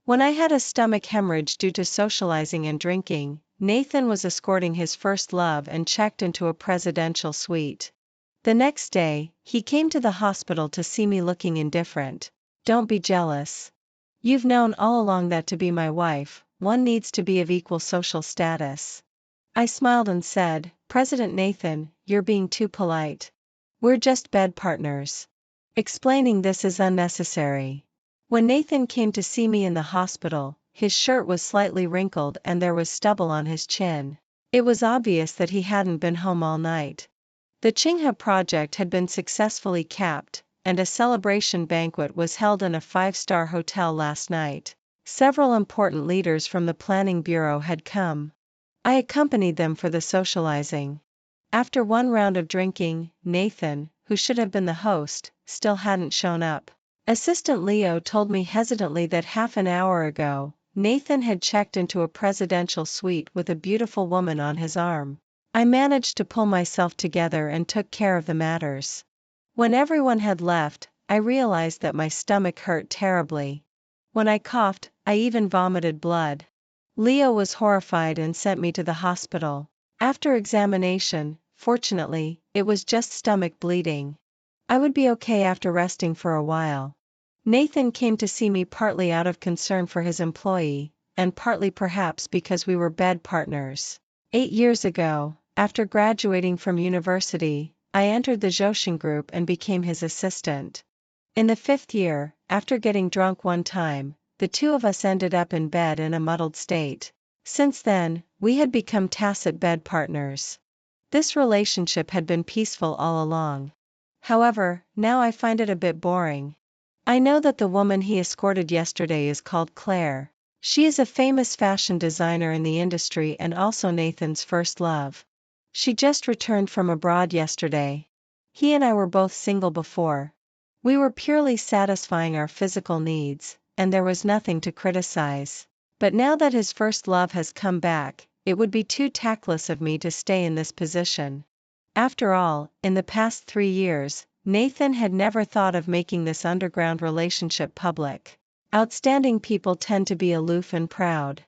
When I had a stomach hemorrhage due to socializing and drinking, Nathan was escorting his first love and checked into a presidential suite. The next day, he came to the hospital to see me looking indifferent. Don't be jealous. You've known all along that to be my wife, one needs to be of equal social status. I smiled and said, President Nathan, you're being too polite. We're just bed partners. Explaining this is unnecessary. When Nathan came to see me in the hospital, his shirt was slightly wrinkled and there was stubble on his chin. It was obvious that he hadn't been home all night. The Chingha project had been successfully capped, and a celebration banquet was held in a 5-star hotel last night. Several important leaders from the planning bureau had come. I accompanied them for the socializing. After one round of drinking, Nathan, who should have been the host, still hadn't shown up. Assistant Leo told me hesitantly that half an hour ago, Nathan had checked into a presidential suite with a beautiful woman on his arm. I managed to pull myself together and took care of the matters. When everyone had left, I realized that my stomach hurt terribly. When I coughed, I even vomited blood. Leo was horrified and sent me to the hospital. After examination, fortunately, it was just stomach bleeding. I would be okay after resting for a while. Nathan came to see me partly out of concern for his employee, and partly perhaps because we were bed partners. 8 years ago, after graduating from university, I entered the Joshin Group and became his assistant. In the 5th year, after getting drunk one time, the two of us ended up in bed in a muddled state. Since then, we had become tacit bed partners. This relationship had been peaceful all along. However, now I find it a bit boring. I know that the woman he escorted yesterday is called Claire. She is a famous fashion designer in the industry and also Nathan's first love. She just returned from abroad yesterday. He and I were both single before. We were purely satisfying our physical needs, and there was nothing to criticize. But now that his first love has come back, it would be too tactless of me to stay in this position. After all, in the past 3 years, Nathan had never thought of making this underground relationship public. Outstanding people tend to be aloof and proud.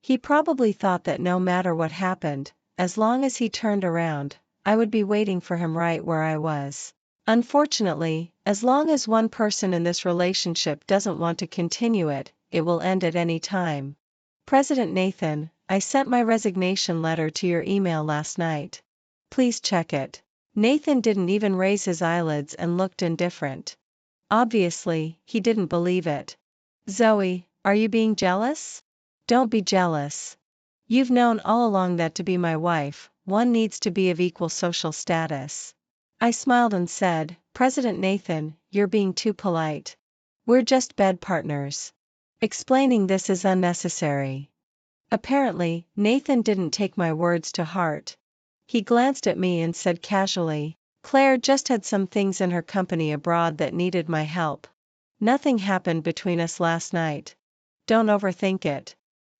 He probably thought that no matter what happened, as long as he turned around, I would be waiting for him right where I was. Unfortunately, as long as one person in this relationship doesn't want to continue it, it will end at any time. President Nathan, I sent my resignation letter to your email last night. Please check it. Nathan didn't even raise his eyelids and looked indifferent. Obviously, he didn't believe it. Zoe, are you being jealous? Don't be jealous. You've known all along that to be my wife, one needs to be of equal social status. I smiled and said, President Nathan, you're being too polite. We're just bed partners. Explaining this is unnecessary. Apparently, Nathan didn't take my words to heart. He glanced at me and said casually, Claire just had some things in her company abroad that needed my help. Nothing happened between us last night. Don't overthink it.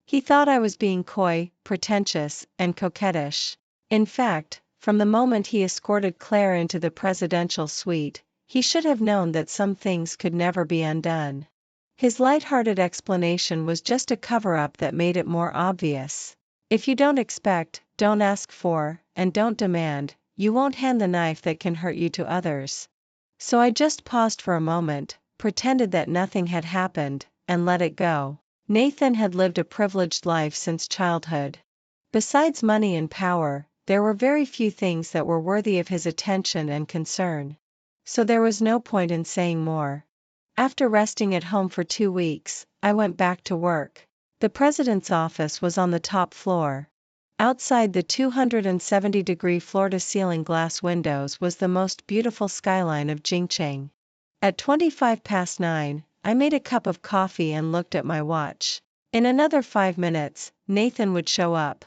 He thought I was being coy, pretentious, and coquettish. In fact, from the moment he escorted Claire into the presidential suite, he should have known that some things could never be undone. His light-hearted explanation was just a cover-up that made it more obvious. If you don't expect, don't ask for, and don't demand, you won't hand the knife that can hurt you to others. So I just paused for a moment, pretended that nothing had happened, and let it go. Nathan had lived a privileged life since childhood. Besides money and power, there were very few things that were worthy of his attention and concern. So there was no point in saying more. After resting at home for 2 weeks, I went back to work. The president's office was on the top floor. Outside the 270-degree floor-to-ceiling glass windows was the most beautiful skyline of Jingcheng. At 9:25, I made a cup of coffee and looked at my watch. In another 5 minutes, Nathan would show up.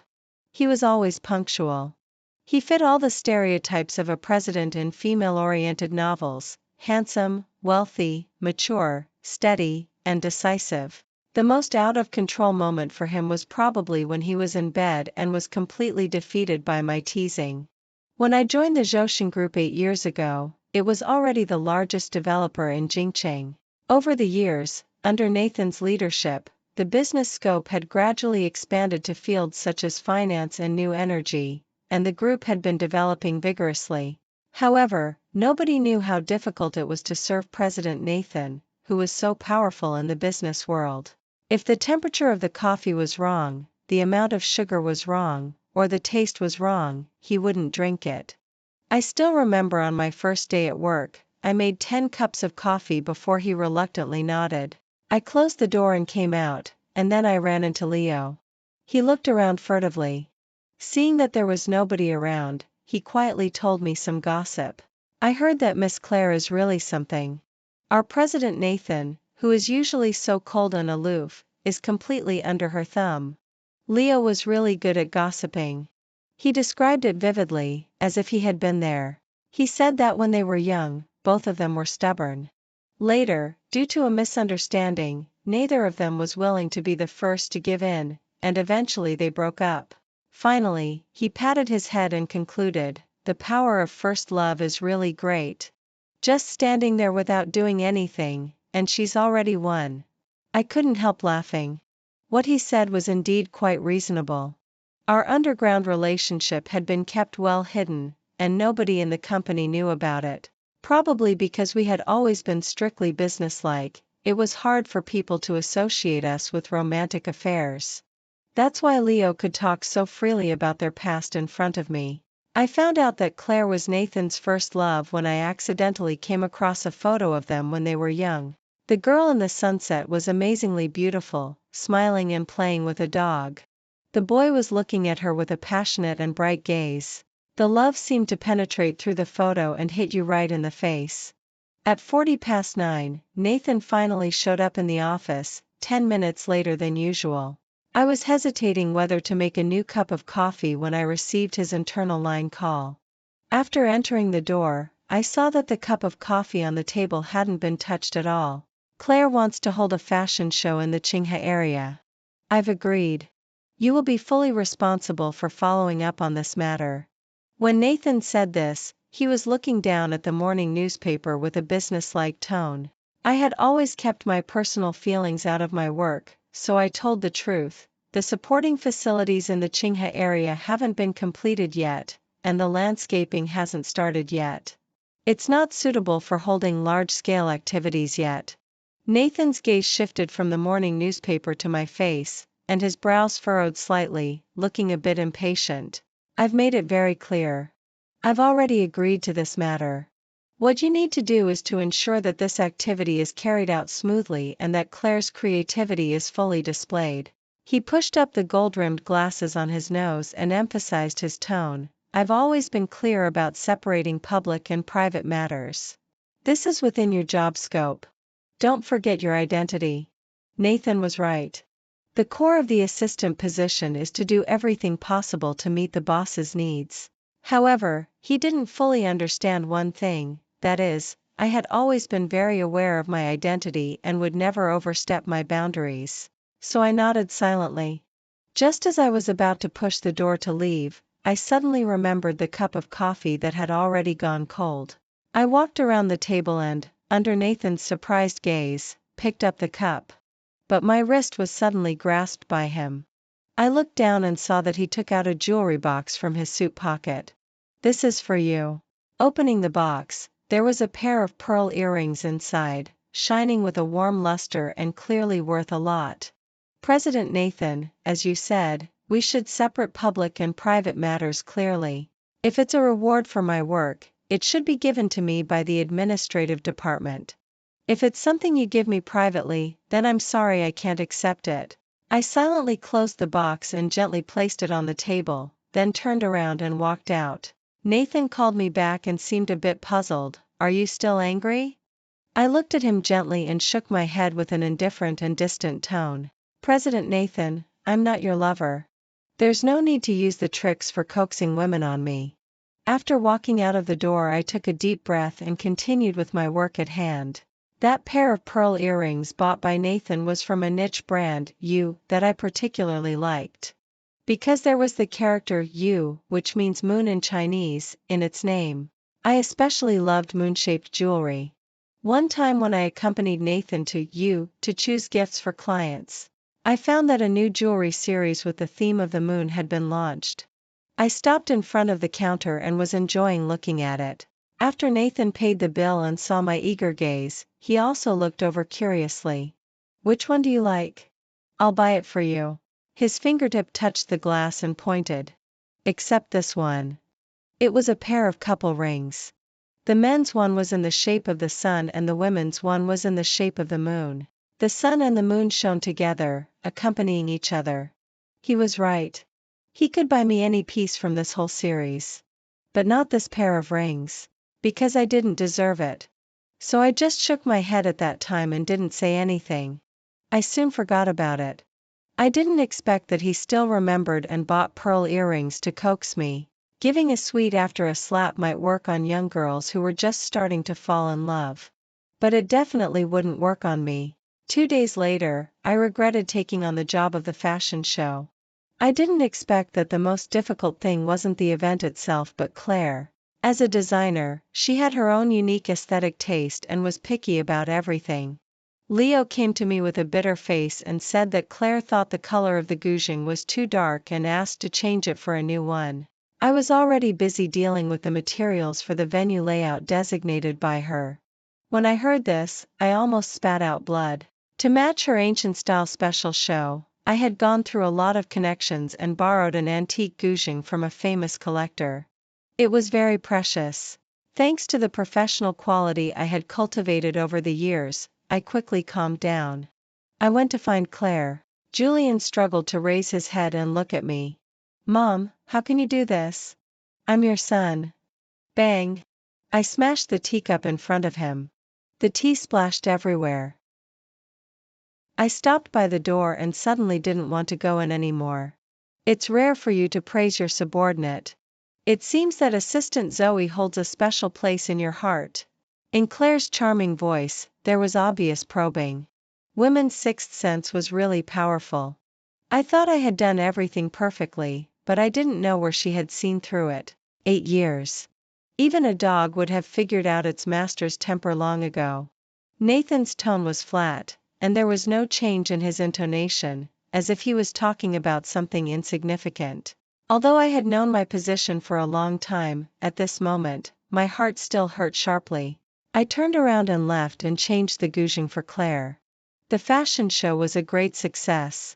He was always punctual. He fit all the stereotypes of a president in female-oriented novels: handsome, wealthy, mature, steady, and decisive. The most out-of-control moment for him was probably when he was in bed and was completely defeated by my teasing. When I joined the Joshin Group 8 years ago, it was already the largest developer in Jingcheng. Over the years, under Nathan's leadership, the business scope had gradually expanded to fields such as finance and new energy, and the group had been developing vigorously. However, nobody knew how difficult it was to serve President Nathan, who was so powerful in the business world. If the temperature of the coffee was wrong, the amount of sugar was wrong, or the taste was wrong, he wouldn't drink it. I still remember on my first day at work, I made 10 cups of coffee before he reluctantly nodded. I closed the door and came out, and then I ran into Leo. He looked around furtively. Seeing that there was nobody around, he quietly told me some gossip. I heard that Miss Claire is really something. Our President Nathan, who is usually so cold and aloof, is completely under her thumb. Leo was really good at gossiping. He described it vividly, as if he had been there. He said that when they were young, both of them were stubborn. Later, due to a misunderstanding, neither of them was willing to be the first to give in, and eventually they broke up. Finally, he patted his head and concluded, "The power of first love is really great. Just standing there without doing anything, and she's already won." I couldn't help laughing. What he said was indeed quite reasonable. Our underground relationship had been kept well hidden, and nobody in the company knew about it. Probably because we had always been strictly businesslike, it was hard for people to associate us with romantic affairs. That's why Leo could talk so freely about their past in front of me. I found out that Claire was Nathan's first love when I accidentally came across a photo of them when they were young. The girl in the sunset was amazingly beautiful, smiling and playing with a dog. The boy was looking at her with a passionate and bright gaze. The love seemed to penetrate through the photo and hit you right in the face. At 9:40, Nathan finally showed up in the office, 10 minutes later than usual. I was hesitating whether to make a new cup of coffee when I received his internal line call. After entering the door, I saw that the cup of coffee on the table hadn't been touched at all. "Claire wants to hold a fashion show in the Qinghe area. I've agreed. You will be fully responsible for following up on this matter." When Nathan said this, he was looking down at the morning newspaper with a businesslike tone. I had always kept my personal feelings out of my work, so I told the truth. The supporting facilities in the Qinghe area haven't been completed yet, and the landscaping hasn't started yet. It's not suitable for holding large-scale activities yet. Nathan's gaze shifted from the morning newspaper to my face, and his brows furrowed slightly, looking a bit impatient. "I've made it very clear. I've already agreed to this matter. What you need to do is to ensure that this activity is carried out smoothly and that Claire's creativity is fully displayed." He pushed up the gold-rimmed glasses on his nose and emphasized his tone. "I've always been clear about separating public and private matters. This is within your job scope. Don't forget your identity." Nathan was right. The core of the assistant position is to do everything possible to meet the boss's needs. However, he didn't fully understand one thing, that is, I had always been very aware of my identity and would never overstep my boundaries. So I nodded silently. Just as I was about to push the door to leave, I suddenly remembered the cup of coffee that had already gone cold. I walked around the table and, under Nathan's surprised gaze, picked up the cup. But my wrist was suddenly grasped by him. I looked down and saw that he took out a jewelry box from his suit pocket. "This is for you." Opening the box, there was a pair of pearl earrings inside, shining with a warm luster and clearly worth a lot. "President Nathan, as you said, we should separate public and private matters clearly. If it's a reward for my work, it should be given to me by the administrative department. If it's something you give me privately, then I'm sorry I can't accept it." I silently closed the box and gently placed it on the table, then turned around and walked out. Nathan called me back and seemed a bit puzzled. "Are you still angry?" I looked at him gently and shook my head with an indifferent and distant tone. "President Nathan, I'm not your lover. There's no need to use the tricks for coaxing women on me." After walking out of the door, I took a deep breath and continued with my work at hand. That pair of pearl earrings bought by Nathan was from a niche brand, Yu, that I particularly liked. Because there was the character Yu, which means moon in Chinese, in its name. I especially loved moon-shaped jewelry. One time when I accompanied Nathan to Yu to choose gifts for clients, I found that a new jewelry series with the theme of the moon had been launched. I stopped in front of the counter and was enjoying looking at it. After Nathan paid the bill and saw my eager gaze, he also looked over curiously. "Which one do you like? I'll buy it for you." His fingertip touched the glass and pointed. "Except this one." It was a pair of couple rings. The men's one was in the shape of the sun and the women's one was in the shape of the moon. The sun and the moon shone together, accompanying each other. He was right. He could buy me any piece from this whole series. But not this pair of rings. Because I didn't deserve it. So I just shook my head at that time and didn't say anything. I soon forgot about it. I didn't expect that he still remembered and bought pearl earrings to coax me. Giving a sweet after a slap might work on young girls who were just starting to fall in love. But it definitely wouldn't work on me. 2 days later, I regretted taking on the job of the fashion show. I didn't expect that the most difficult thing wasn't the event itself but Claire. As a designer, she had her own unique aesthetic taste and was picky about everything. Leo came to me with a bitter face and said that Claire thought the color of the gouging was too dark and asked to change it for a new one. I was already busy dealing with the materials for the venue layout designated by her. When I heard this, I almost spat out blood. To match her ancient-style special show, I had gone through a lot of connections and borrowed an antique gouging from a famous collector. It was very precious. Thanks to the professional quality I had cultivated over the years, I quickly calmed down. I went to find Claire. Julian struggled to raise his head and look at me. "Mom, how can you do this? I'm your son." Bang! I smashed the teacup in front of him. The tea splashed everywhere. I stopped by the door and suddenly didn't want to go in anymore. It's rare for you to praise your subordinate. It seems that Assistant Zoe holds a special place in your heart. In Claire's charming voice, there was obvious probing. Women's sixth sense was really powerful. I thought I had done everything perfectly, but I didn't know where she had seen through it. 8 years. Even a dog would have figured out its master's temper long ago. Nathan's tone was flat, and there was no change in his intonation, as if he was talking about something insignificant. Although I had known my position for a long time, at this moment, my heart still hurt sharply. I turned around and left and changed the gouging for Claire. The fashion show was a great success.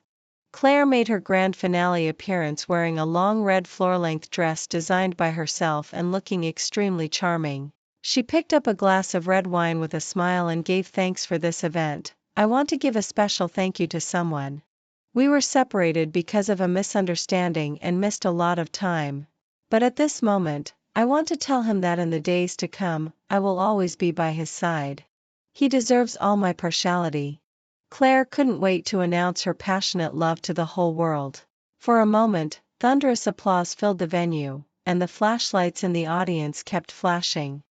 Claire made her grand finale appearance wearing a long red floor-length dress designed by herself and looking extremely charming. She picked up a glass of red wine with a smile and gave thanks for this event. "I want to give a special thank you to someone. We were separated because of a misunderstanding and missed a lot of time. But at this moment, I want to tell him that in the days to come, I will always be by his side. He deserves all my partiality." Claire couldn't wait to announce her passionate love to the whole world. For a moment, thunderous applause filled the venue, and the flashlights in the audience kept flashing.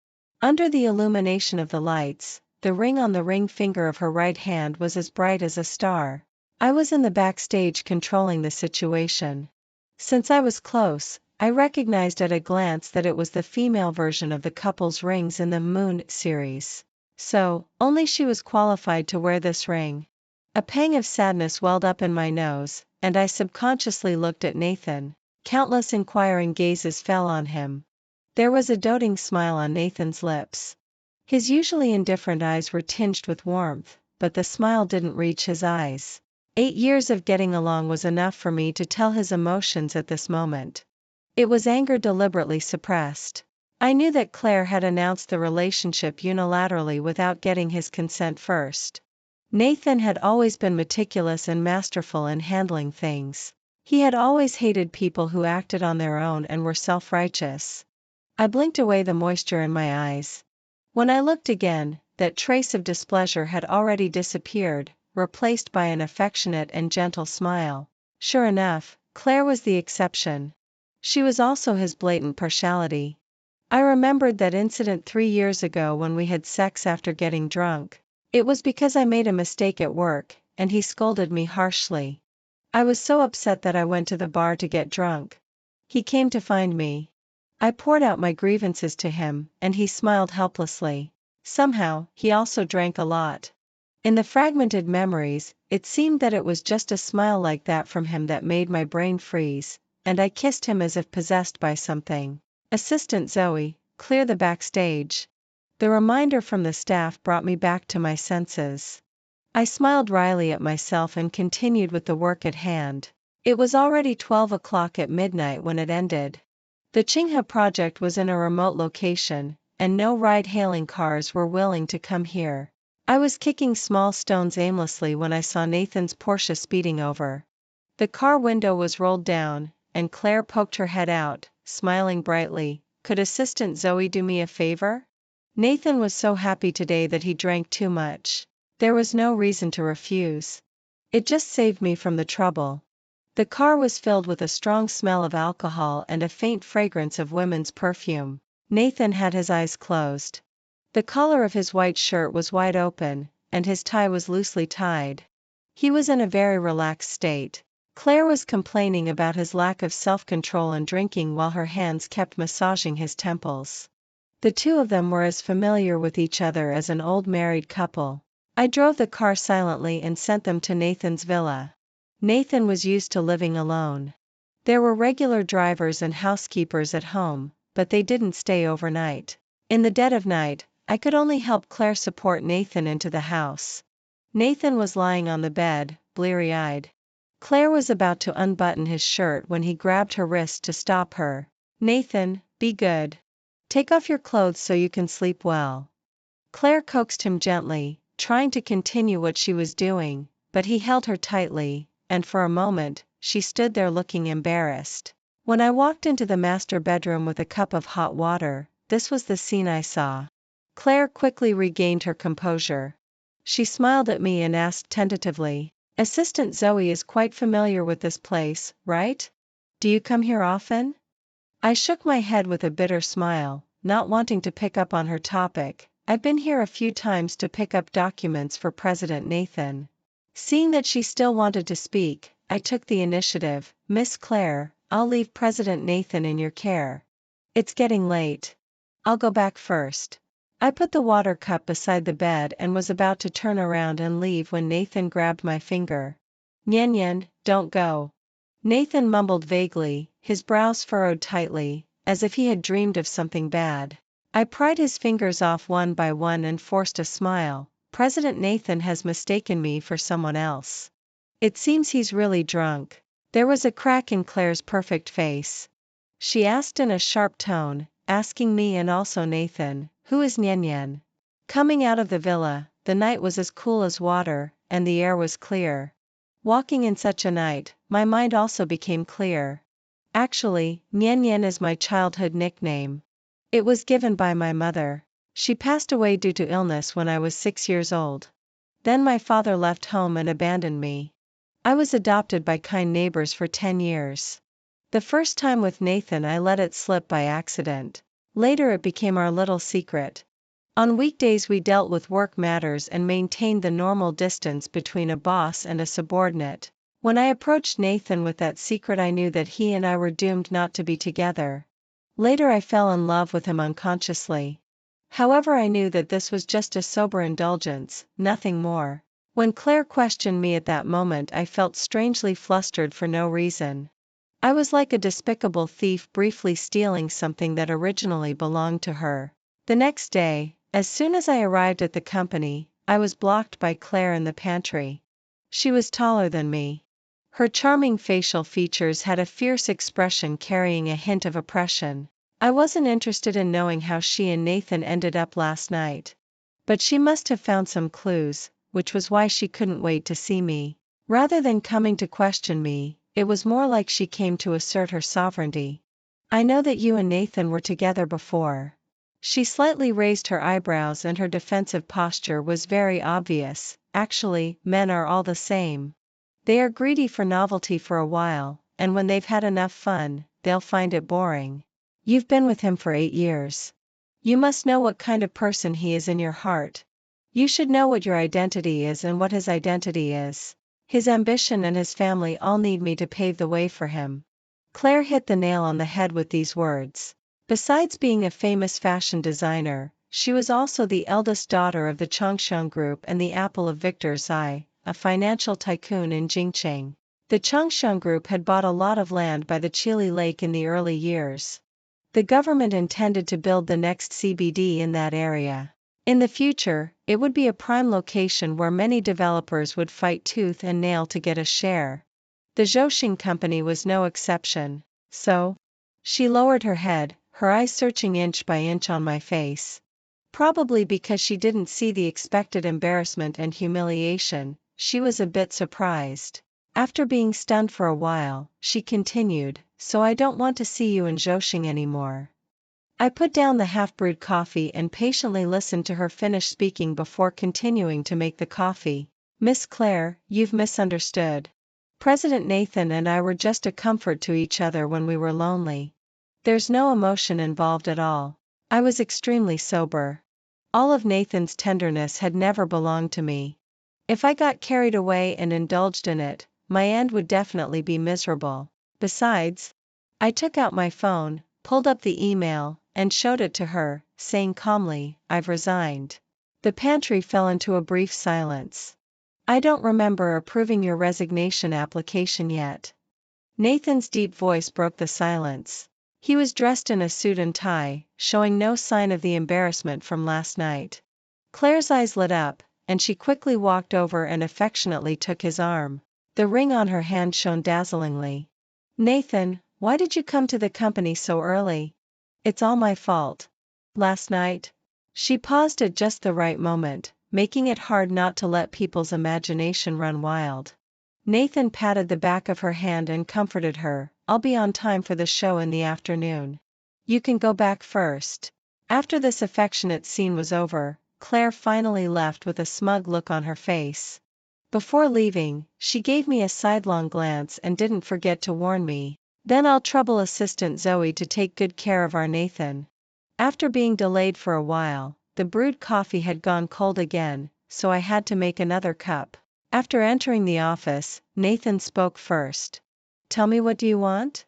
Under the illumination of the lights, the ring on the ring finger of her right hand was as bright as a star. I was in the backstage controlling the situation. Since I was close, I recognized at a glance that it was the female version of the couple's rings in the Moon series. So, only she was qualified to wear this ring. A pang of sadness welled up in my nose, and I subconsciously looked at Nathan. Countless inquiring gazes fell on him. There was a doting smile on Nathan's lips. His usually indifferent eyes were tinged with warmth, but the smile didn't reach his eyes. 8 years of getting along was enough for me to tell his emotions at this moment. It was anger deliberately suppressed. I knew that Claire had announced the relationship unilaterally without getting his consent first. Nathan had always been meticulous and masterful in handling things. He had always hated people who acted on their own and were self-righteous. I blinked away the moisture in my eyes. When I looked again, that trace of displeasure had already disappeared, replaced by an affectionate and gentle smile. Sure enough, Claire was the exception. She was also his blatant partiality. I remembered that incident 3 years ago when we had sex after getting drunk. It was because I made a mistake at work, and he scolded me harshly. I was so upset that I went to the bar to get drunk. He came to find me. I poured out my grievances to him, and he smiled helplessly. Somehow, he also drank a lot. In the fragmented memories, it seemed that it was just a smile like that from him that made my brain freeze, and I kissed him as if possessed by something. Assistant Zoe, clear the backstage. The reminder from the staff brought me back to my senses. I smiled wryly at myself and continued with the work at hand. It was already 12 o'clock at midnight when it ended. The Chingha project was in a remote location, and no ride-hailing cars were willing to come here. I was kicking small stones aimlessly when I saw Nathan's Porsche speeding over. The car window was rolled down, and Claire poked her head out, smiling brightly. Could Assistant Zoe do me a favor? Nathan was so happy today that he drank too much. There was no reason to refuse. It just saved me from the trouble. The car was filled with a strong smell of alcohol and a faint fragrance of women's perfume. Nathan had his eyes closed. The collar of his white shirt was wide open, and his tie was loosely tied. He was in a very relaxed state. Claire was complaining about his lack of self-control and drinking while her hands kept massaging his temples. The two of them were as familiar with each other as an old married couple. I drove the car silently and sent them to Nathan's villa. Nathan was used to living alone. There were regular drivers and housekeepers at home, but they didn't stay overnight. In the dead of night, I could only help Claire support Nathan into the house. Nathan was lying on the bed, bleary-eyed. Claire was about to unbutton his shirt when he grabbed her wrist to stop her. Nathan, be good. Take off your clothes so you can sleep well. Claire coaxed him gently, trying to continue what she was doing, but he held her tightly, and for a moment, she stood there looking embarrassed. When I walked into the master bedroom with a cup of hot water, this was the scene I saw. Claire quickly regained her composure. She smiled at me and asked tentatively, Assistant Zoe is quite familiar with this place, right? Do you come here often? I shook my head with a bitter smile, not wanting to pick up on her topic. I've been here a few times to pick up documents for President Nathan. Seeing that she still wanted to speak, I took the initiative. Miss Claire, I'll leave President Nathan in your care. It's getting late. I'll go back first. I put the water cup beside the bed and was about to turn around and leave when Nathan grabbed my finger. Nyen Nyen, don't go. Nathan mumbled vaguely, his brows furrowed tightly, as if he had dreamed of something bad. I pried his fingers off one by one and forced a smile. President Nathan has mistaken me for someone else. It seems he's really drunk. There was a crack in Claire's perfect face. She asked in a sharp tone, asking me and also Nathan, who is Nyen Nyen? Coming out of the villa, the night was as cool as water, and the air was clear. Walking in such a night, my mind also became clear. Actually, Nyen Nyen is my childhood nickname. It was given by my mother. She passed away due to illness when I was 6 years old. Then my father left home and abandoned me. I was adopted by kind neighbors for 10 years. The first time with Nathan I let it slip by accident. Later it became our little secret. On weekdays we dealt with work matters and maintained the normal distance between a boss and a subordinate. When I approached Nathan with that secret I knew that he and I were doomed not to be together. Later I fell in love with him unconsciously. However, I knew that this was just a sober indulgence, nothing more. When Claire questioned me at that moment I felt strangely flustered for no reason. I was like a despicable thief briefly stealing something that originally belonged to her. The next day, as soon as I arrived at the company, I was blocked by Claire in the pantry. She was taller than me. Her charming facial features had a fierce expression carrying a hint of oppression. I wasn't interested in knowing how she and Nathan ended up last night. But she must have found some clues, which was why she couldn't wait to see me. Rather than coming to question me, it was more like she came to assert her sovereignty. I know that you and Nathan were together before. She slightly raised her eyebrows and her defensive posture was very obvious. Actually, men are all the same. They are greedy for novelty for a while, and when they've had enough fun, they'll find it boring. You've been with him for 8 years. You must know what kind of person he is in your heart. You should know what your identity is and what his identity is. His ambition and his family all need me to pave the way for him. Claire hit the nail on the head with these words. Besides being a famous fashion designer, She was also the eldest daughter of the Changsheng Group and the apple of Victor's eye, a financial tycoon in Jingcheng. The Changsheng Group had bought a lot of land by the Chili Lake in the early years. The government intended to build the next CBD in that area. In the future, it would be a prime location where many developers would fight tooth and nail to get a share. The Zhouxing Company was no exception. So? She lowered her head, her eyes searching inch by inch on my face. Probably because she didn't see the expected embarrassment and humiliation, she was a bit surprised. After being stunned for a while, she continued, "So I don't want to see you in Zhouxing anymore." I put down the half-brewed coffee and patiently listened to her finish speaking before continuing to make the coffee. "Miss Claire, you've misunderstood. President Nathan and I were just a comfort to each other when we were lonely. There's no emotion involved at all. I was extremely sober. All of Nathan's tenderness had never belonged to me. If I got carried away and indulged in it, my end would definitely be miserable. Besides," I took out my phone, pulled up the email, and showed it to her, saying calmly, "I've resigned." The pantry fell into a brief silence. "I don't remember approving your resignation application yet." Nathan's deep voice broke the silence. He was dressed in a suit and tie, showing no sign of the embarrassment from last night. Claire's eyes lit up, and she quickly walked over and affectionately took his arm. The ring on her hand shone dazzlingly. "Nathan, why did you come to the company so early? It's all my fault. Last night?" She paused at just the right moment, making it hard not to let people's imagination run wild. Nathan patted the back of her hand and comforted her, "I'll be on time for the show in the afternoon. You can go back first." After this affectionate scene was over, Claire finally left with a smug look on her face. Before leaving, she gave me a sidelong glance and didn't forget to warn me, "Then I'll trouble assistant Zoe to take good care of our Nathan." After being delayed for a while, the brewed coffee had gone cold again, so I had to make another cup. After entering the office, Nathan spoke first. "Tell me, what do you want?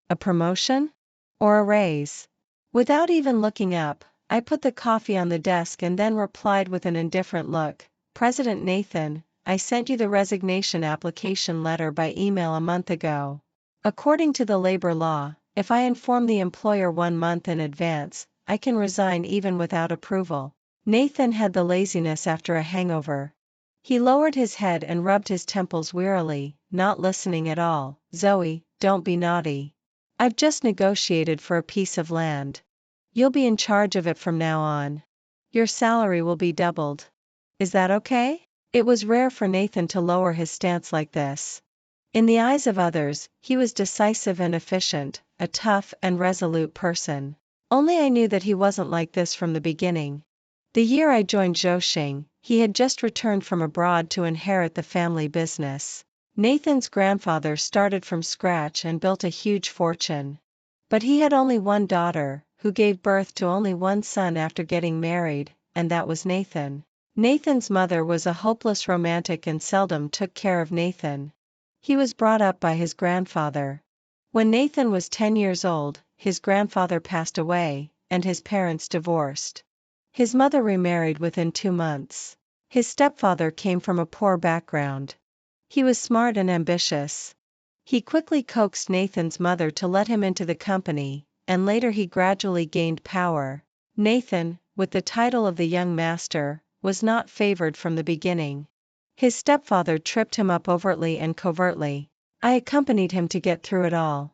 A promotion? Or a raise?" Without even looking up, I put the coffee on the desk and then replied with an indifferent look, "President Nathan, I sent you the resignation application letter by email a month ago. According to the labor law, if I inform the employer 1 month in advance, I can resign even without approval." Nathan had the laziness after a hangover. He lowered his head and rubbed his temples wearily, not listening at all. "Zoe, don't be naughty. I've just negotiated for a piece of land. You'll be in charge of it from now on. Your salary will be doubled. Is that okay?" It was rare for Nathan to lower his stance like this. In the eyes of others, he was decisive and efficient, a tough and resolute person. Only I knew that he wasn't like this from the beginning. The year I joined Zhouxing, he had just returned from abroad to inherit the family business. Nathan's grandfather started from scratch and built a huge fortune. But he had only one daughter, who gave birth to only one son after getting married, and that was Nathan. Nathan's mother was a hopeless romantic and seldom took care of Nathan. He was brought up by his grandfather. When Nathan was 10 years old, his grandfather passed away, and his parents divorced. His mother remarried within 2 months. His stepfather came from a poor background. He was smart and ambitious. He quickly coaxed Nathan's mother to let him into the company, and later he gradually gained power. Nathan, with the title of the young master, was not favored from the beginning. His stepfather tripped him up overtly and covertly. I accompanied him to get through it all.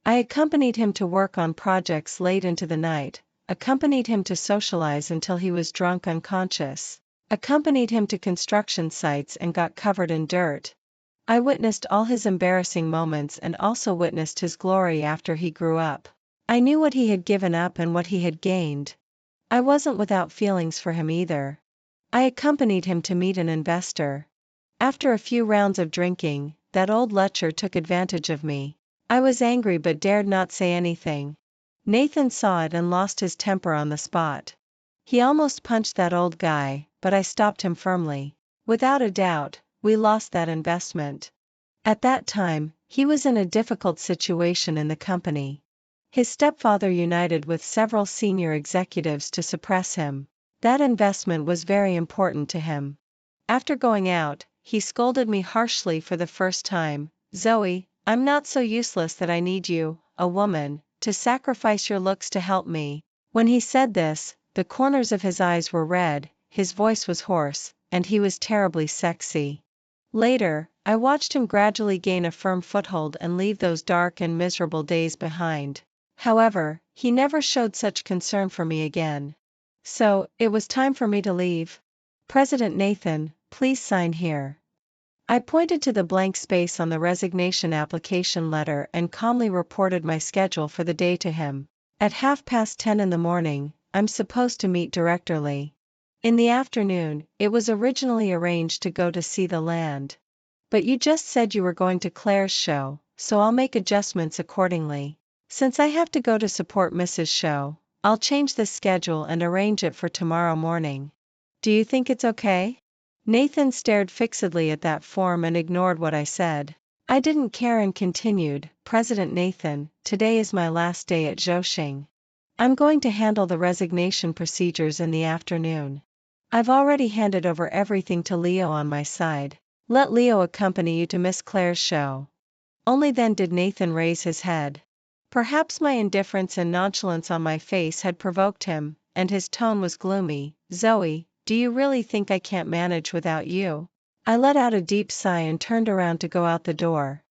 I accompanied him to work on projects late into the night, accompanied him to socialize until he was drunk unconscious, accompanied him to construction sites and got covered in dirt. I witnessed all his embarrassing moments and also witnessed his glory after he grew up. I knew what he had given up and what he had gained. I wasn't without feelings for him either. I accompanied him to meet an investor. After a few rounds of drinking, that old lecher took advantage of me. I was angry but dared not say anything. Nathan saw it and lost his temper on the spot. He almost punched that old guy, but I stopped him firmly. Without a doubt, we lost that investment. At that time, he was in a difficult situation in the company. His stepfather united with several senior executives to suppress him. That investment was very important to him. After going out, he scolded me harshly for the first time. "Zoe, I'm not so useless that I need you, a woman, to sacrifice your looks to help me." When he said this, the corners of his eyes were red, his voice was hoarse, and he was terribly sexy. Later, I watched him gradually gain a firm foothold and leave those dark and miserable days behind. However, he never showed such concern for me again. So, it was time for me to leave. "President Nathan, please sign here." I pointed to the blank space on the resignation application letter and calmly reported my schedule for the day to him. At 10:30 in the morning, I'm supposed to meet Director Lee. In the afternoon, it was originally arranged to go to see the land. But you just said you were going to Claire's show, so I'll make adjustments accordingly. Since I have to go to support Mrs. Show, I'll change the schedule and arrange it for tomorrow morning. Do you think it's okay? Nathan stared fixedly at that form and ignored what I said. I didn't care and continued, "President Nathan, today is my last day at Zhouxing. I'm going to handle the resignation procedures in the afternoon. I've already handed over everything to Leo on my side. Let Leo accompany you to Miss Claire's show." Only then did Nathan raise his head. Perhaps my indifference and nonchalance on my face had provoked him, and his tone was gloomy. "Zoe, do you really think I can't manage without you?" I let out a deep sigh and turned around to go out the door.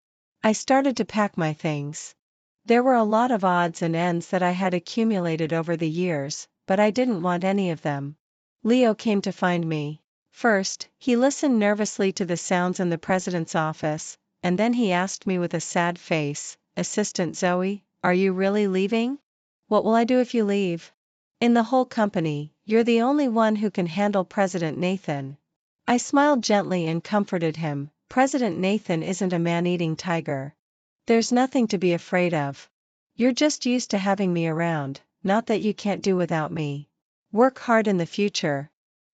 I started to pack my things. There were a lot of odds and ends that I had accumulated over the years, but I didn't want any of them. Leo came to find me. First, he listened nervously to the sounds in the president's office, and then he asked me with a sad face, "Assistant Zoe, are you really leaving? What will I do if you leave? In the whole company, you're the only one who can handle President Nathan." I smiled gently and comforted him. "President Nathan isn't a man-eating tiger. There's nothing to be afraid of. You're just used to having me around, not that you can't do without me. Work hard in the future."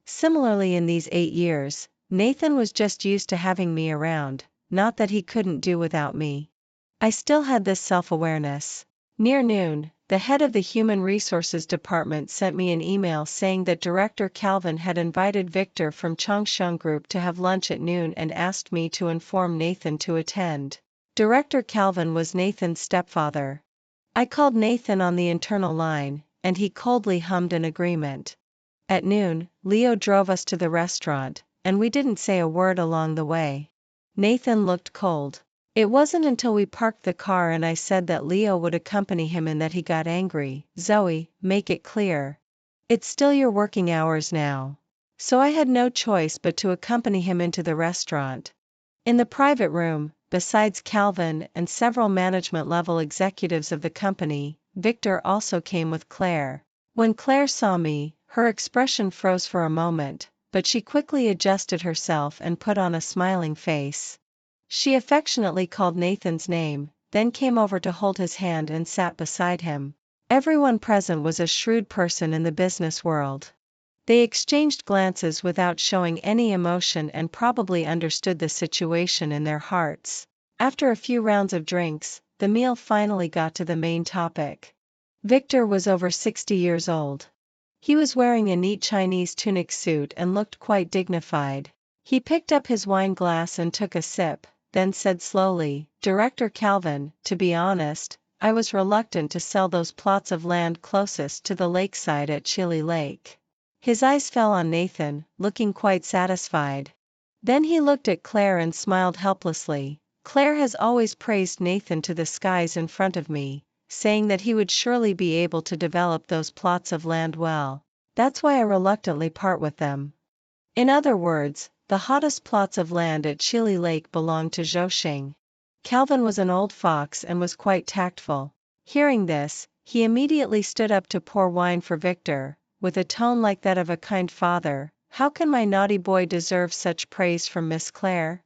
Similarly, in these 8 years, Nathan was just used to having me around, not that he couldn't do without me. I still had this self-awareness. Near noon, the head of the Human Resources Department sent me an email saying that Director Calvin had invited Victor from Changsheng Group to have lunch at noon and asked me to inform Nathan to attend. Director Calvin was Nathan's stepfather. I called Nathan on the internal line, and he coldly hummed an agreement. At noon, Leo drove us to the restaurant, and we didn't say a word along the way. Nathan looked cold. It wasn't until we parked the car and I said that Leo would accompany him and that he got angry. "Zoe, make it clear. It's still your working hours now." So I had no choice but to accompany him into the restaurant. In the private room, besides Calvin and several management-level executives of the company, Victor also came with Claire. When Claire saw me, her expression froze for a moment, but she quickly adjusted herself and put on a smiling face. She affectionately called Nathan's name, then came over to hold his hand and sat beside him. Everyone present was a shrewd person in the business world. They exchanged glances without showing any emotion and probably understood the situation in their hearts. After a few rounds of drinks, the meal finally got to the main topic. Victor was over 60 years old. He was wearing a neat Chinese tunic suit and looked quite dignified. He picked up his wine glass and took a sip, then said slowly, "Director Calvin, to be honest, I was reluctant to sell those plots of land closest to the lakeside at Chili Lake." His eyes fell on Nathan, looking quite satisfied. Then he looked at Claire and smiled helplessly. Claire has always praised Nathan to the skies in front of me, saying that he would surely be able to develop those plots of land well. That's why I reluctantly part with them. In other words, the hottest plots of land at Chili Lake belonged to Zhouxing. Calvin was an old fox and was quite tactful. Hearing this, he immediately stood up to pour wine for Victor, with a tone like that of a kind father. "How can my naughty boy deserve such praise from Miss Claire?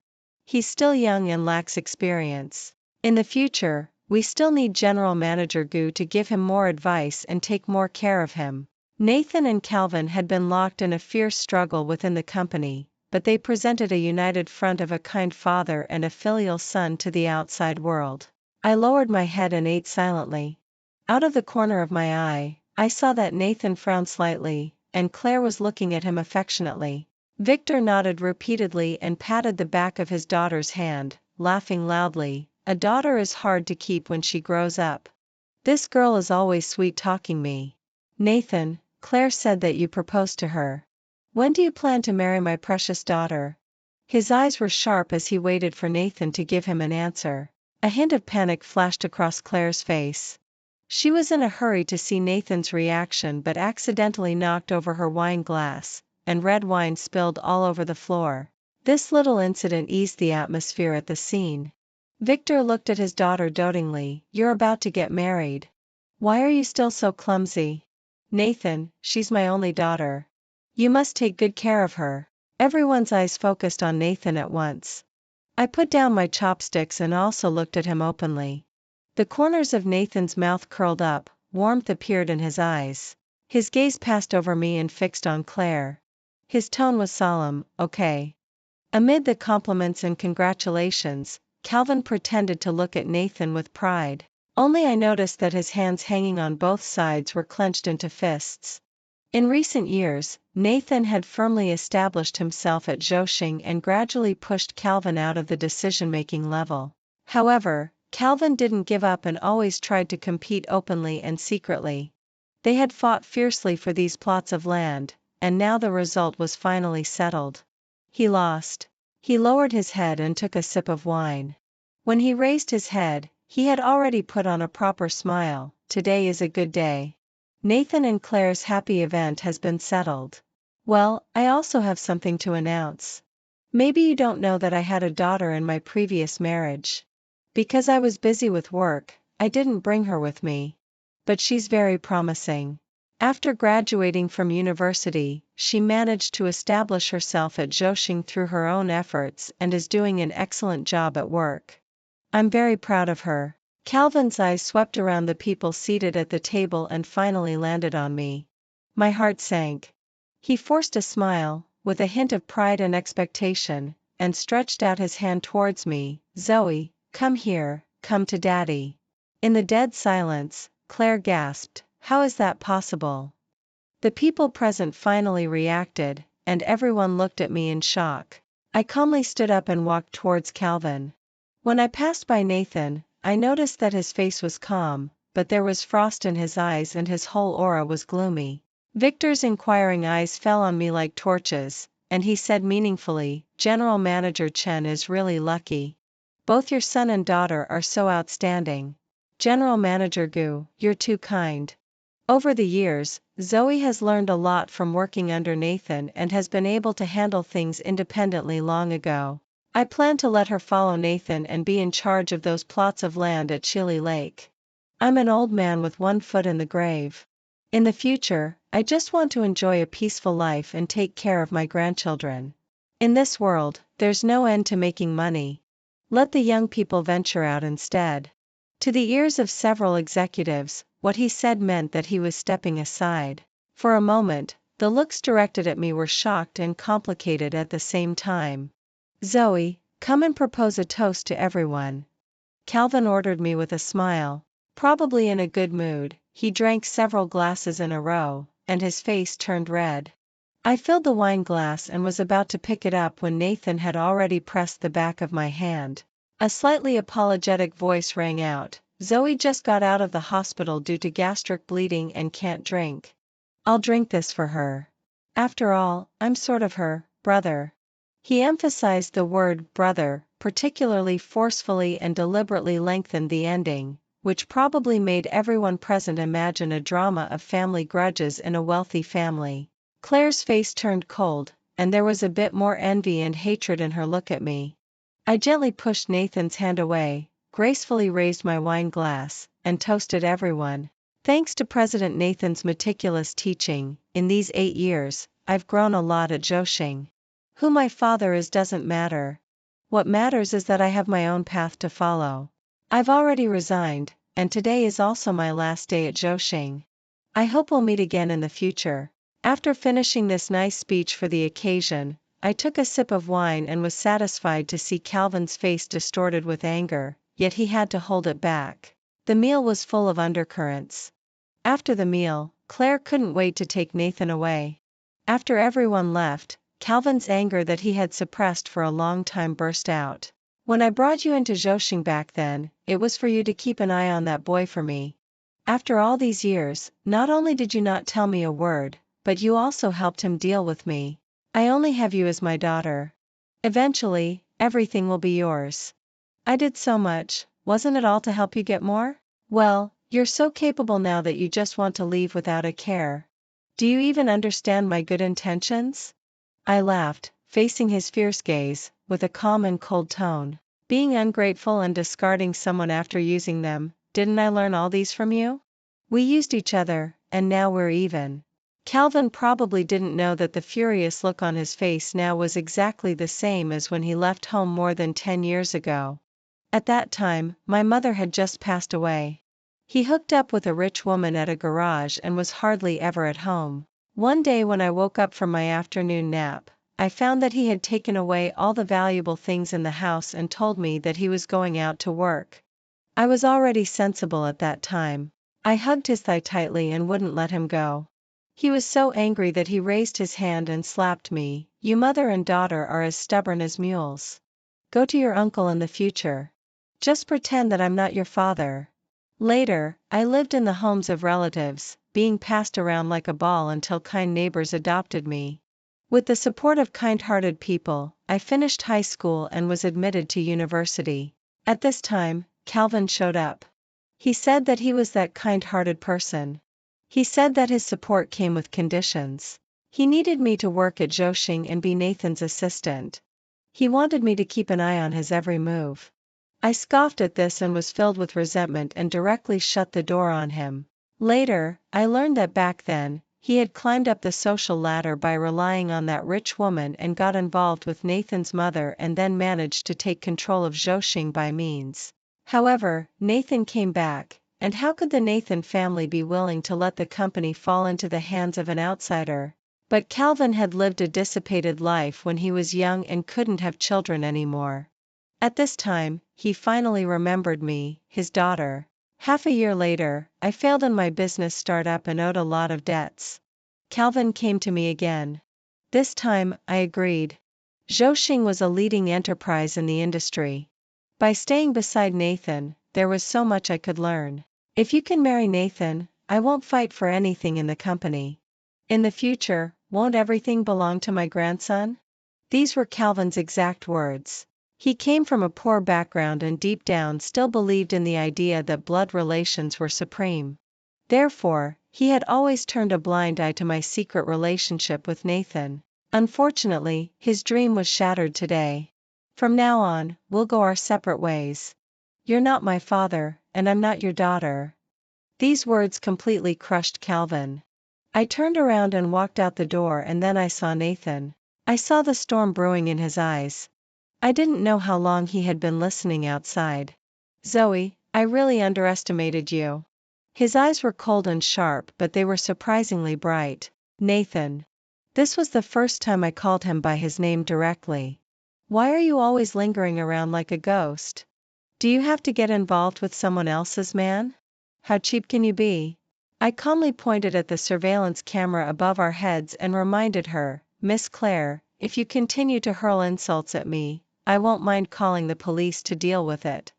He's still young and lacks experience. In the future, we still need General Manager Gu to give him more advice and take more care of him." Nathan and Calvin had been locked in a fierce struggle within the company, but they presented a united front of a kind father and a filial son to the outside world. I lowered my head and ate silently. Out of the corner of my eye, I saw that Nathan frowned slightly, and Claire was looking at him affectionately. Victor nodded repeatedly and patted the back of his daughter's hand, laughing loudly. A daughter is hard to keep when she grows up. This girl is always sweet-talking me. Nathan, Claire said that you proposed to her. When do you plan to marry my precious daughter? His eyes were sharp as he waited for Nathan to give him an answer. A hint of panic flashed across Claire's face. She was in a hurry to see Nathan's reaction but accidentally knocked over her wine glass, and red wine spilled all over the floor. This little incident eased the atmosphere at the scene. Victor looked at his daughter dotingly. You're about to get married. Why are you still so clumsy? Nathan, she's my only daughter. You must take good care of her. Everyone's eyes focused on Nathan at once. I put down my chopsticks and also looked at him openly. The corners of Nathan's mouth curled up, warmth appeared in his eyes. His gaze passed over me and fixed on Claire. His tone was solemn. Okay. Amid the compliments and congratulations, Calvin pretended to look at Nathan with pride. Only I noticed that his hands hanging on both sides were clenched into fists. In recent years, Nathan had firmly established himself at Zhousing and gradually pushed Calvin out of the decision-making level. However, Calvin didn't give up and always tried to compete openly and secretly. They had fought fiercely for these plots of land, and now the result was finally settled. He lost. He lowered his head and took a sip of wine. When he raised his head, he had already put on a proper smile. Today is a good day. Nathan and Claire's happy event has been settled. Well, I also have something to announce. Maybe you don't know that I had a daughter in my previous marriage. Because I was busy with work, I didn't bring her with me. But she's very promising. After graduating from university, she managed to establish herself at Zhousing through her own efforts and is doing an excellent job at work. I'm very proud of her. Calvin's eyes swept around the people seated at the table and finally landed on me. My heart sank. He forced a smile, with a hint of pride and expectation, and stretched out his hand towards me. Zoe, come here, come to Daddy. In the dead silence, Claire gasped, how is that possible? The people present finally reacted, and everyone looked at me in shock. I calmly stood up and walked towards Calvin. When I passed by Nathan, I noticed that his face was calm, but there was frost in his eyes and his whole aura was gloomy. Victor's inquiring eyes fell on me like torches, and he said meaningfully, General Manager Chen is really lucky. Both your son and daughter are so outstanding. General Manager Gu, you're too kind. Over the years, Zoe has learned a lot from working under Nathan and has been able to handle things independently long ago. I plan to let her follow Nathan and be in charge of those plots of land at Chili Lake. I'm an old man with one foot in the grave. In the future, I just want to enjoy a peaceful life and take care of my grandchildren. In this world, there's no end to making money. Let the young people venture out instead. To the ears of several executives, what he said meant that he was stepping aside. For a moment, the looks directed at me were shocked and complicated at the same time. Zoe, come and propose a toast to everyone. Calvin ordered me with a smile. Probably in a good mood, he drank several glasses in a row, and his face turned red. I filled the wine glass and was about to pick it up when Nathan had already pressed the back of my hand. A slightly apologetic voice rang out, Zoe just got out of the hospital due to gastric bleeding and can't drink. I'll drink this for her. After all, I'm sort of her brother. He emphasized the word brother, particularly forcefully and deliberately lengthened the ending, which probably made everyone present imagine a drama of family grudges in a wealthy family. Claire's face turned cold, and there was a bit more envy and hatred in her look at me. I gently pushed Nathan's hand away, gracefully raised my wine glass, and toasted everyone. Thanks to President Nathan's meticulous teaching, in these 8 years, I've grown a lot at Zhousing. Who my father is doesn't matter. What matters is that I have my own path to follow. I've already resigned, and today is also my last day at Zhousing. I hope we'll meet again in the future. After finishing this nice speech for the occasion, I took a sip of wine and was satisfied to see Calvin's face distorted with anger, yet he had to hold it back. The meal was full of undercurrents. After the meal, Claire couldn't wait to take Nathan away. After everyone left, Calvin's anger that he had suppressed for a long time burst out. When I brought you into Zhoushan back then, it was for you to keep an eye on that boy for me. After all these years, not only did you not tell me a word, but you also helped him deal with me. I only have you as my daughter. Eventually, everything will be yours. I did so much, wasn't it all to help you get more? Well, you're so capable now that you just want to leave without a care. Do you even understand my good intentions? I laughed, facing his fierce gaze, with a calm and cold tone. Being ungrateful and discarding someone after using them, didn't I learn all these from you? We used each other, and now we're even. Calvin probably didn't know that the furious look on his face now was exactly the same as when he left home more than 10 years ago. At that time, my mother had just passed away. He hooked up with a rich woman at a garage and was hardly ever at home. One day when I woke up from my afternoon nap, I found that he had taken away all the valuable things in the house and told me that he was going out to work. I was already sensible at that time. I hugged his thigh tightly and wouldn't let him go. He was so angry that he raised his hand and slapped me. You mother and daughter are as stubborn as mules. Go to your uncle in the future. Just pretend that I'm not your father. Later, I lived in the homes of relatives, being passed around like a ball until kind neighbors adopted me. With the support of kind-hearted people, I finished high school and was admitted to university. At this time, Calvin showed up. He said that he was that kind-hearted person. He said that his support came with conditions. He needed me to work at Zhoushan and be Nathan's assistant. He wanted me to keep an eye on his every move. I scoffed at this and was filled with resentment and directly shut the door on him. Later, I learned that back then, he had climbed up the social ladder by relying on that rich woman and got involved with Nathan's mother and then managed to take control of Zhoushan by means. However, Nathan came back, and how could the Nathan family be willing to let the company fall into the hands of an outsider? But Calvin had lived a dissipated life when he was young and couldn't have children anymore. At this time, he finally remembered me, his daughter. Half a year later, I failed in my business startup and owed a lot of debts. Calvin came to me again. This time, I agreed. Zhoushan was a leading enterprise in the industry. By staying beside Nathan, there was so much I could learn. If you can marry Nathan, I won't fight for anything in the company. In the future, won't everything belong to my grandson? These were Calvin's exact words. He came from a poor background and deep down still believed in the idea that blood relations were supreme. Therefore, he had always turned a blind eye to my secret relationship with Nathan. Unfortunately, his dream was shattered today. From now on, we'll go our separate ways. You're not my father, and I'm not your daughter. These words completely crushed Calvin. I turned around and walked out the door, and then I saw Nathan. I saw the storm brewing in his eyes. I didn't know how long he had been listening outside. Zoe, I really underestimated you. His eyes were cold and sharp, but they were surprisingly bright. Nathan. This was the first time I called him by his name directly. Why are you always lingering around like a ghost? Do you have to get involved with someone else's man? How cheap can you be? I calmly pointed at the surveillance camera above our heads and reminded her, Miss Claire, if you continue to hurl insults at me, I won't mind calling the police to deal with it.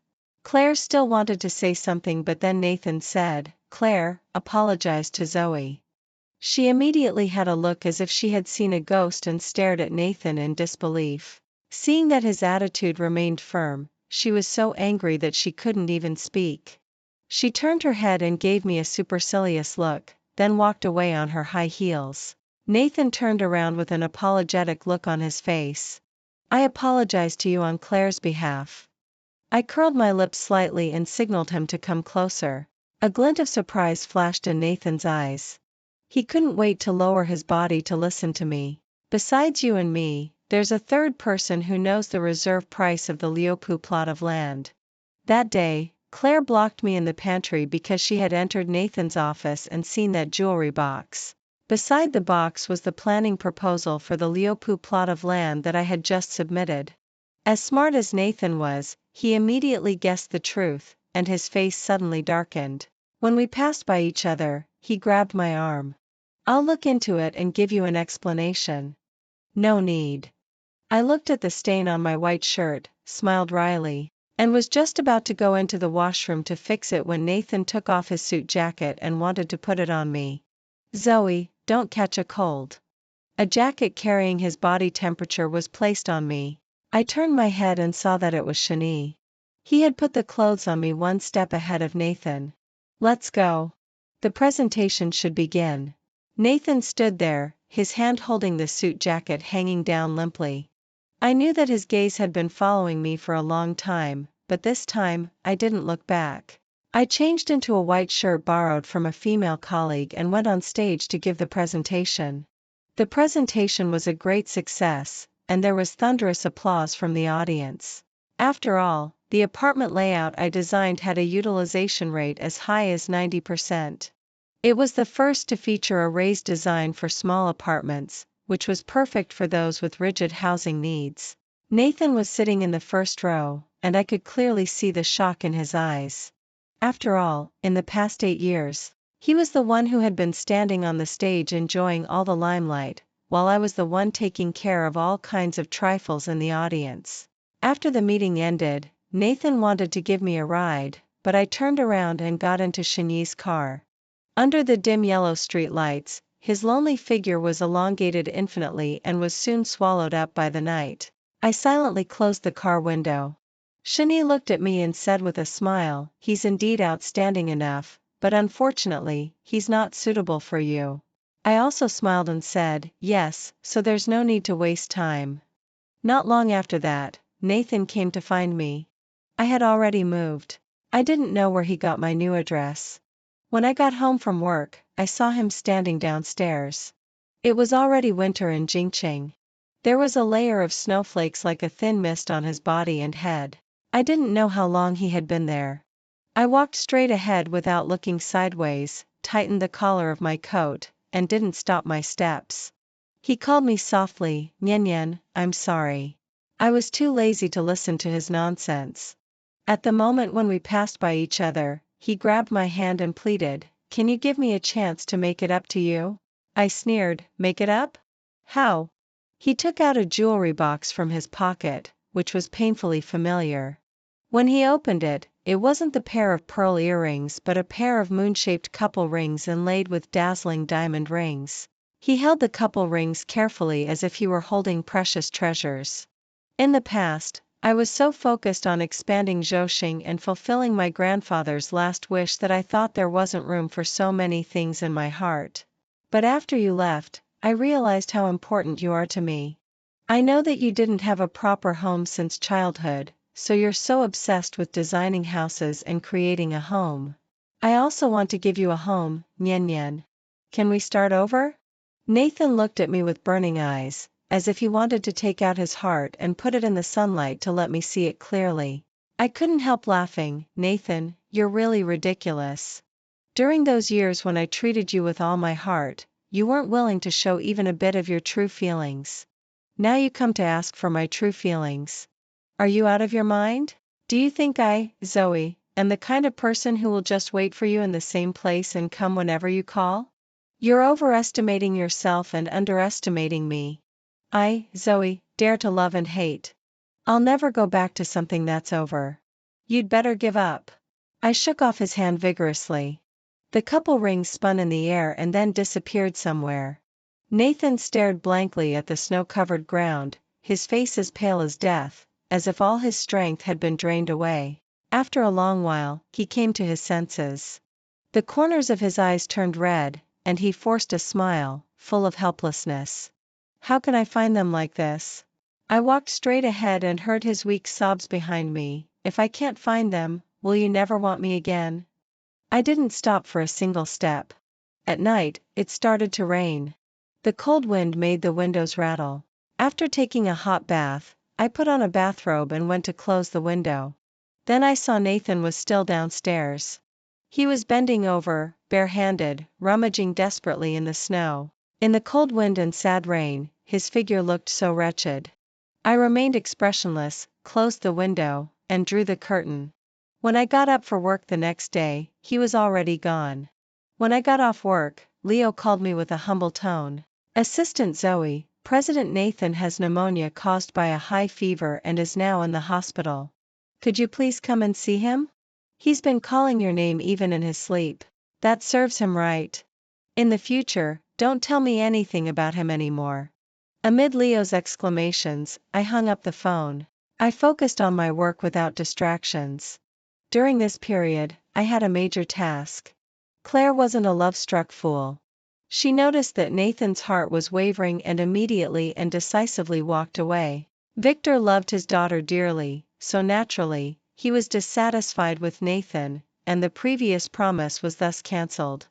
Claire still wanted to say something, but then Nathan said, Claire, apologize to Zoe. She immediately had a look as if she had seen a ghost and stared at Nathan in disbelief. Seeing that his attitude remained firm, she was so angry that she couldn't even speak. She turned her head and gave me a supercilious look, then walked away on her high heels. Nathan turned around with an apologetic look on his face. I apologize to you on Claire's behalf. I curled my lips slightly and signaled him to come closer. A glint of surprise flashed in Nathan's eyes. He couldn't wait to lower his body to listen to me. Besides you and me, there's a third person who knows the reserve price of the Liupu plot of land. That day, Claire blocked me in the pantry because she had entered Nathan's office and seen that jewelry box. Beside the box was the planning proposal for the Liupu plot of land that I had just submitted. As smart as Nathan was, he immediately guessed the truth, and his face suddenly darkened. When we passed by each other, he grabbed my arm. I'll look into it and give you an explanation. No need. I looked at the stain on my white shirt, smiled wryly, and was just about to go into the washroom to fix it when Nathan took off his suit jacket and wanted to put it on me. Zoe, don't catch a cold. A jacket carrying his body temperature was placed on me. I turned my head and saw that it was Shani. He had put the clothes on me one step ahead of Nathan. Let's go. The presentation should begin. Nathan stood there, his hand holding the suit jacket hanging down limply. I knew that his gaze had been following me for a long time, but this time, I didn't look back. I changed into a white shirt borrowed from a female colleague and went on stage to give the presentation. The presentation was a great success, and there was thunderous applause from the audience. After all, the apartment layout I designed had a utilization rate as high as 90%. It was the first to feature a raised design for small apartments, which was perfect for those with rigid housing needs. Nathan was sitting in the first row, and I could clearly see the shock in his eyes. After all, in the past 8 years, he was the one who had been standing on the stage enjoying all the limelight, while I was the one taking care of all kinds of trifles in the audience. After the meeting ended, Nathan wanted to give me a ride, but I turned around and got into Shani's car. Under the dim yellow street lights, his lonely figure was elongated infinitely and was soon swallowed up by the night. I silently closed the car window. Shani looked at me and said with a smile, "He's indeed outstanding enough, but unfortunately, he's not suitable for you." I also smiled and said, "Yes, so there's no need to waste time." Not long after that, Nathan came to find me. I had already moved. I didn't know where he got my new address. When I got home from work, I saw him standing downstairs. It was already winter in Jingqing. There was a layer of snowflakes like a thin mist on his body and head. I didn't know how long he had been there. I walked straight ahead without looking sideways, tightened the collar of my coat, and didn't stop my steps. He called me softly, "Nian Nian, I'm sorry." I was too lazy to listen to his nonsense. At the moment when we passed by each other, he grabbed my hand and pleaded, "Can you give me a chance to make it up to you?" I sneered, "Make it up? How?" He took out a jewelry box from his pocket, which was painfully familiar. When he opened it, it wasn't the pair of pearl earrings but a pair of moon-shaped couple rings inlaid with dazzling diamond rings. He held the couple rings carefully as if he were holding precious treasures. In the past, I was so focused on expanding Zhouxing and fulfilling my grandfather's last wish that I thought there wasn't room for so many things in my heart. But after you left, I realized how important you are to me. I know that you didn't have a proper home since childhood, so you're so obsessed with designing houses and creating a home. I also want to give you a home, Nian Nian. Can we start over? Nathan looked at me with burning eyes, as if he wanted to take out his heart and put it in the sunlight to let me see it clearly. I couldn't help laughing. "Nathan, you're really ridiculous. During those years when I treated you with all my heart, you weren't willing to show even a bit of your true feelings. Now you come to ask for my true feelings. Are you out of your mind? Do you think I, Zoe, am the kind of person who will just wait for you in the same place and come whenever you call? You're overestimating yourself and underestimating me. I, Zoe, dare to love and hate. I'll never go back to something that's over. You'd better give up." I shook off his hand vigorously. The couple rings spun in the air and then disappeared somewhere. Nathan stared blankly at the snow-covered ground, his face as pale as death, as if all his strength had been drained away. After a long while, he came to his senses. The corners of his eyes turned red, and he forced a smile, full of helplessness. "How can I find them like this?" I walked straight ahead and heard his weak sobs behind me. "If I can't find them, will you never want me again?" I didn't stop for a single step. At night, it started to rain. The cold wind made the windows rattle. After taking a hot bath, I put on a bathrobe and went to close the window. Then I saw Nathan was still downstairs. He was bending over, barehanded, rummaging desperately in the snow. In the cold wind and sad rain, his figure looked so wretched. I remained expressionless, closed the window, and drew the curtain. When I got up for work the next day, he was already gone. When I got off work, Leo called me with a humble tone. Assistant Zoe, President Nathan has pneumonia caused by a high fever and is now in the hospital. Could you please come and see him? He's been calling your name even in his sleep. That serves him right. In the future, don't tell me anything about him anymore. Amid Leo's exclamations, I hung up the phone. I focused on my work without distractions. During this period, I had a major task. Claire wasn't a love-struck fool. She noticed that Nathan's heart was wavering and immediately and decisively walked away. Victor loved his daughter dearly, so naturally, he was dissatisfied with Nathan, and the previous promise was thus cancelled.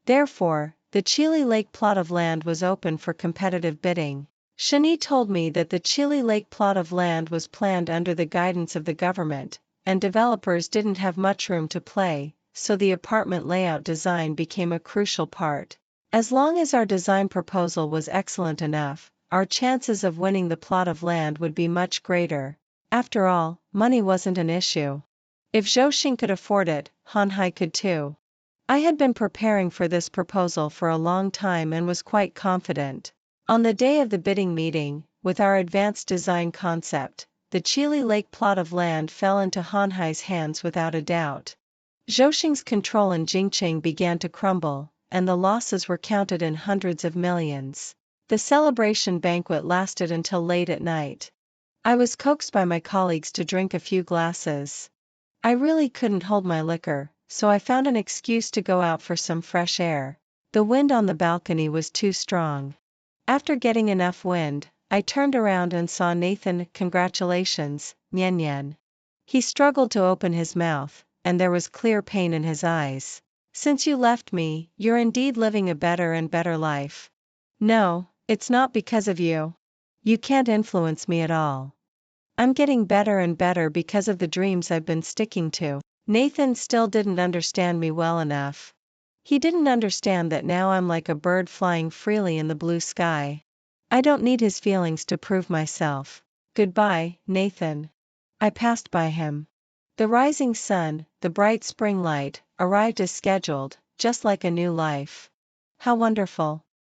Therefore, the Chile Lake plot of land was open for competitive bidding. Shani told me that the Chile Lake plot of land was planned under the guidance of the government, and developers didn't have much room to play, so the apartment layout design became a crucial part. As long as our design proposal was excellent enough, our chances of winning the plot of land would be much greater. After all, money wasn't an issue. If Zhou could afford it, Han Hai could too. I had been preparing for this proposal for a long time and was quite confident. On the day of the bidding meeting, with our advanced design concept, the Chile Lake plot of land fell into Han Hai's hands without a doubt. Zhou control in Jingqing began to crumble, and the losses were counted in hundreds of millions. The celebration banquet lasted until late at night. I was coaxed by my colleagues to drink a few glasses. I really couldn't hold my liquor, so I found an excuse to go out for some fresh air. The wind on the balcony was too strong. After getting enough wind, I turned around and saw Nathan. Congratulations, Nian Nian. He struggled to open his mouth, and there was clear pain in his eyes. Since you left me, you're indeed living a better and better life. No, it's not because of you. You can't influence me at all. I'm getting better and better because of the dreams I've been sticking to. Nathan still didn't understand me well enough. He didn't understand that now I'm like a bird flying freely in the blue sky. I don't need his feelings to prove myself. Goodbye, Nathan. I passed by him. The rising sun, the bright spring light, arrived as scheduled, just like a new life. How wonderful.